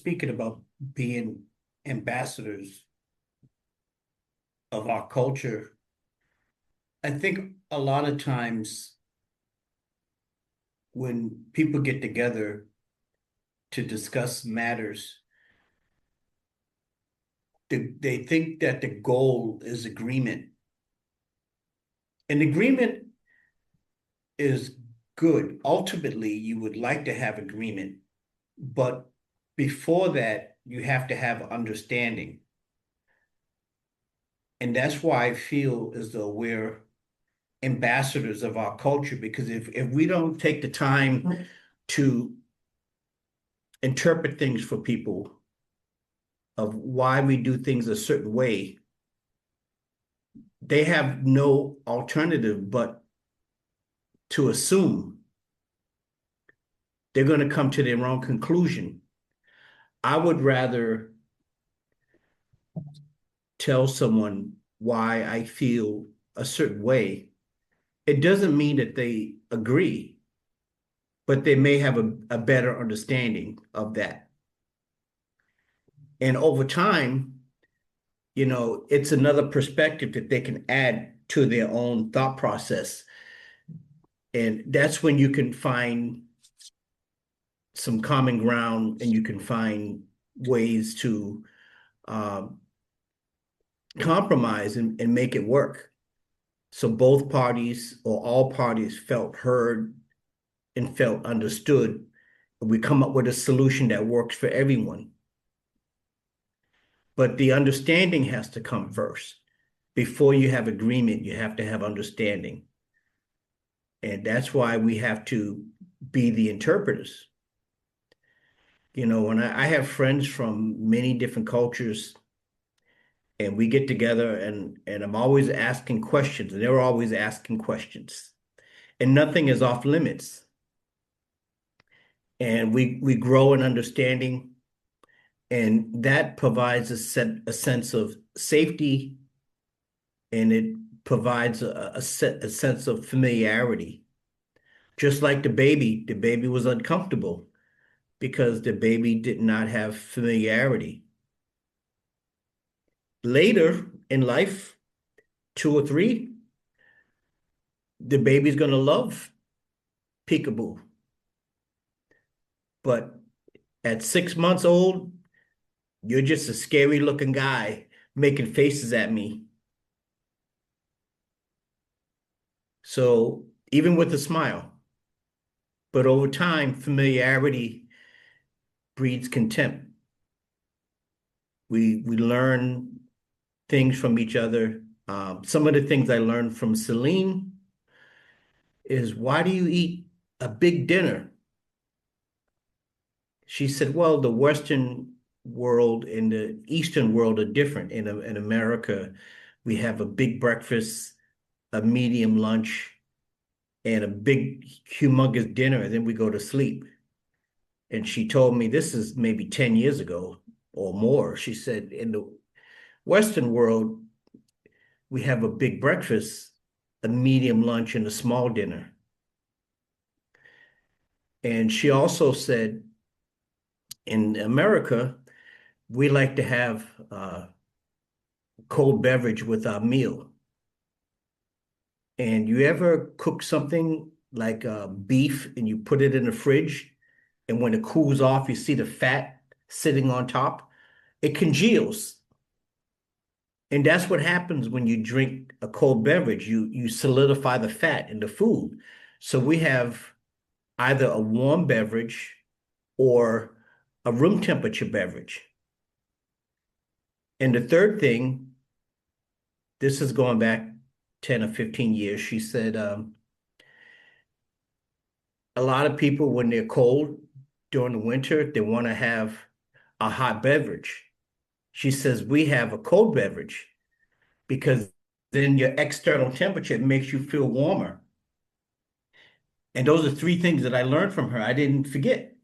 speaking about being ambassadors of our culture. I think a lot of times when people get together to discuss matters, they think that the goal is agreement. And agreement is good. Ultimately, you would like to have agreement, but before that, you have to have understanding. And that's why I feel as though we're ambassadors of our culture, because if we don't take the time to interpret things for people of why we do things a certain way, they have no alternative but to assume they're going to come to their own conclusion. I would rather tell someone why I feel a certain way. It doesn't mean that they agree, but they may have a better understanding of that. And over time, it's another perspective that they can add to their own thought process. And that's when you can find some common ground and you can find ways to compromise and make it work. So both parties or all parties felt heard and felt understood. We come up with a solution that works for everyone. But the understanding has to come first. Before you have agreement, you have to have understanding. And that's why we have to be the interpreters. When I have friends from many different cultures and we get together and I'm always asking questions and they're always asking questions and nothing is off limits. And we grow in understanding, and that provides a sense of safety, and it provides a sense of familiarity. Just like the baby was uncomfortable because the baby did not have familiarity. Later in life, 2 or 3, the baby's going to love peekaboo. But at 6 months old, you're just a scary looking guy making faces at me. So even with a smile, but over time, familiarity breeds contempt. We learn things from each other. Some of the things I learned from Celine is, why do you eat a big dinner? She said, well, the Western world and the Eastern world are different. In America, we have a big breakfast, a medium lunch, and a big, humongous dinner, and then we go to sleep. And she told me, this is maybe 10 years ago or more. She said, in the Western world, we have a big breakfast, a medium lunch, and a small dinner. And she also said, in America, we like to have cold beverage with our meal. And you ever cook something like beef and you put it in the fridge, and when it cools off, you see the fat sitting on top? It congeals. And that's what happens when you drink a cold beverage. You solidify the fat in the food. So we have either a warm beverage or a room temperature beverage. And the third thing, this is going back 10 or 15 years, she said, a lot of people, when they're cold during the winter, they want to have a hot beverage. She says, we have a cold beverage because then your external temperature makes you feel warmer. And those are 3 things that I learned from her. I didn't forget.